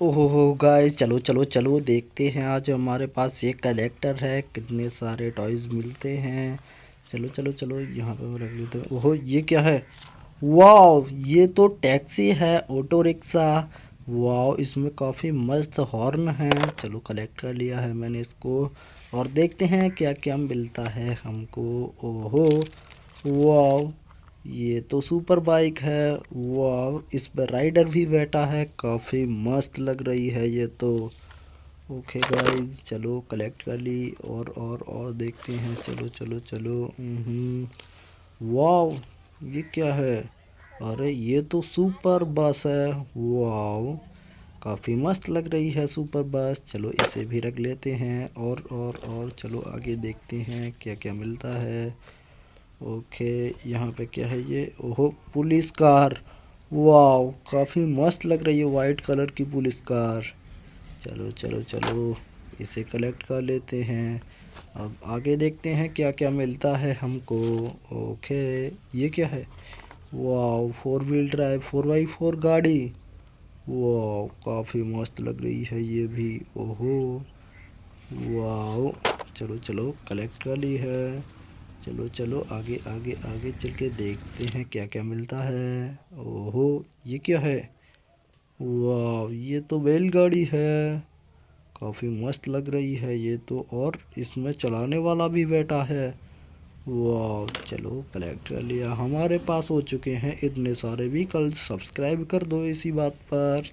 ओहो हो गाइस, चलो चलो चलो देखते हैं। आज हमारे पास ये कलेक्टर है, कितने सारे टॉयज मिलते हैं। चलो चलो चलो यहाँ पे मैं रख लेते हैं। ओहो, ये क्या है? वाह, ये तो टैक्सी है, ऑटो रिक्शा। वाह, इसमें काफ़ी मस्त हॉर्न है। चलो कलेक्ट कर लिया है मैंने इसको। और देखते हैं क्या क्या मिलता है हमको। ओहो, वाह, ये तो सुपर बाइक है। वाह, इस पर राइडर भी बैठा है, काफ़ी मस्त लग रही है ये तो। ओके गाइस, चलो कलेक्ट कर ली। और देखते हैं। चलो चलो चलो। वाह, ये क्या है? अरे ये तो सुपर बस है। वाह, काफ़ी मस्त लग रही है सुपर बस। चलो इसे भी रख लेते हैं। और चलो आगे देखते हैं क्या क्या मिलता है। ओके, यहाँ पे क्या है ये? ओहो, पुलिस कार। वाह, काफ़ी मस्त लग रही है वाइट कलर की पुलिस कार। चलो चलो चलो, इसे कलेक्ट कर लेते हैं। अब आगे देखते हैं क्या क्या मिलता है हमको। ओके, ये क्या है? वाह, फोर व्हील ड्राइव 4x4 गाड़ी। वाह, काफ़ी मस्त लग रही है ये भी। ओहो, वाह, चलो चलो कलेक्ट कर ली है। चलो चलो आगे आगे आगे चल के देखते हैं क्या क्या मिलता है। ओहो, ये क्या है? वाह, ये तो बैलगाड़ी है, काफ़ी मस्त लग रही है ये तो। और इसमें चलाने वाला भी बैठा है। वाह, चलो कलेक्ट कर लिया। हमारे पास हो चुके हैं इतने सारे व्हीकल्स। सब्सक्राइब कर दो इसी बात पर।